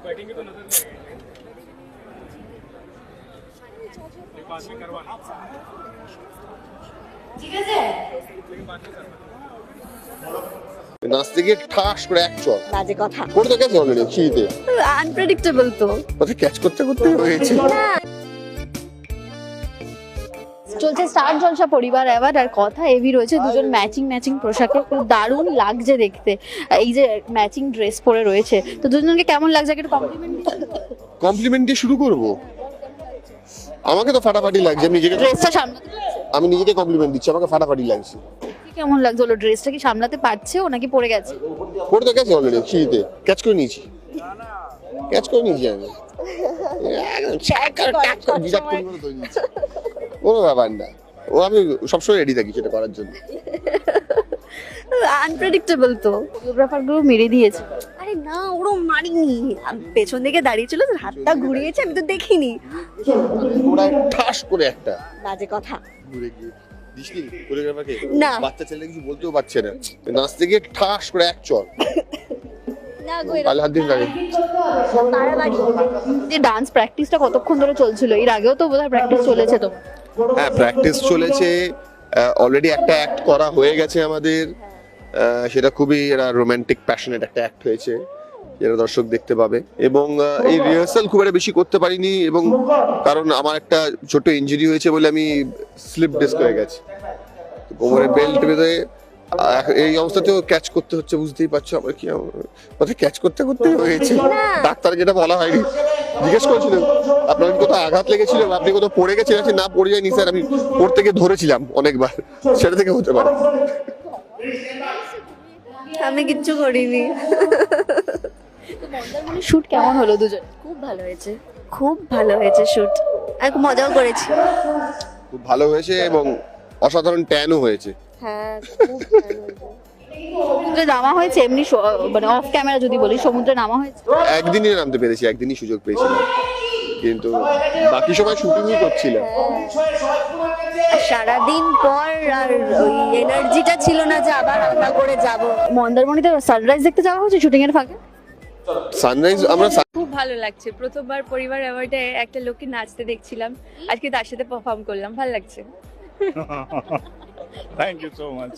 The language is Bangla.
बैटिंग तो नजर नहीं आएगी पास में करवाना ঠিক আছে लेकिन बात नहीं करना নাচতে গিয়ে ঠাস করে এক চল বাজে কথা পড়ে তো গেছে অলরেডি সিঁড়িতে আনপ্রেডিক্টেবল তো ওটা ক্যাচ করতে করতে হয়েছে চলছে স্টার জলসা পরিবার অ্যাওয়ার্ড আর কথা হেভি রয়েছে দুজন ম্যাচিং পোশাকে খুব দারুণ লাগছে দেখতে এই যে ম্যাচিং ড্রেস পরে রয়েছে তো দুজনকে কেমন লাগছে একটু কমপ্লিমেন্ট কমপ্লিমেন্ট দিয়ে শুরু করব আমাকে তো ফাটাফাটি লাগছে ড্রেসটা সামলাতে আমি নিজেকে কমপ্লিমেন্ট দিচ্ছি আমাকে ফাটাফাটি লাগছে কি কেমন লাগছে হলো ড্রেসটা কি সামলাতে পারছে ও নাকি পড়ে গেছে পড়ে তো গেছে অলরেডি সিঁড়িতে ক্যাচ করে নিয়েছি আমি কোনো ব্যাপার না ও আমি সবসময় রেডি থাকি সেটা করার জন্য আনপ্রেডিক্টেবল তো কোরিওগ্রাফার গুলো মেরে দিয়েছে আরে না ওরও মারিনি পেছন দিকে দাঁড়িয়েছিল হাতটা ঘুরিয়েছে আমি তো দেখিনি ওরা ঠাস করে একটা বাজে কথা ঘুরে গিয়ে দিসনি কোরিওগ্রাফারকে না। বাচ্চা ছেলে কিছু বলতেও পারছে না নাচতে গিয়ে ঠাস করে এক চল না আল্লাহদ্দিন লাগে যে ডান্স প্র্যাকটিসটা কতক্ষণ ধরে চলছিল এর আগেও তো বোধহয় প্র্যাকটিস চলেছে তো হ্যাঁ প্র্যাকটিস চলেছে অলরেডি একটা অ্যাক্ট করা হয়ে গেছে আমাদের সেটা খুবই রোমান্টিক প্যাশনেট একটা অ্যাক্ট হয়েছে যেটা দর্শক দেখতে পাবে এবং এই রিহার্সাল খুব একটা বেশি করতে পারিনি এবং কারণ আমার একটা ছোট ইনজুরি হয়েছে বলে আমি স্লিপ ডিস্ক হয়ে গেছি কোমরে বেল্ট বেঁধে এই অবস্থাতেও ক্যাচ করতে হচ্ছে বুঝতেই পারছো আমার কি কথা ক্যাচ করতে করতে হয়েছে ডাক্তার যেটা বলা হয়নি জিজ্ঞেস করেছিল আপনার কোথাও আঘাত লেগেছিল আপনি কোথাও পড়ে গেছিলেন না পড়ে যায়নি স্যার আমি পড়তে গিয়ে ধরেছিলাম অনেকবার সেটা থেকে হতে পারে আমি কিচ্ছু করিনি শুট কেমন হলো দুজন খুব ভালো হয়েছে শুট আর খুব মজাও করেছি খুব ভালো হয়েছে এবং অসাধারণ ট্যানও হয়েছে হ্যাঁ খুব ভালো হয়েছে সমুদ্রে নামা হয়েছে এমনি মানে অফ ক্যামেরা যদি বলি সমুদ্রে নামা হয়েছে একদিনই নামতে পেরেছি একদিনই সুযোগ পেয়েছিলাম কিন্তু বাকি সময় শুটিংই করছিলাম সারাদিন পর আর ওই এনার্জিটা ছিল না যে আবার রান্না করে যাব মন্দারমণিতে সানরাইজ দেখতে যাওয়া হয়েছে শুটিং এর ফাঁকে সানরাইজ আমরা খুব ভালো লাগছে প্রথমবার পরিবার অ্যাওয়ার্ডে একটা লোককে নাচতে দেখছিলাম আজকে তার সাথে পারফর্ম করলাম ভালো লাগছে थैंक यू सो मच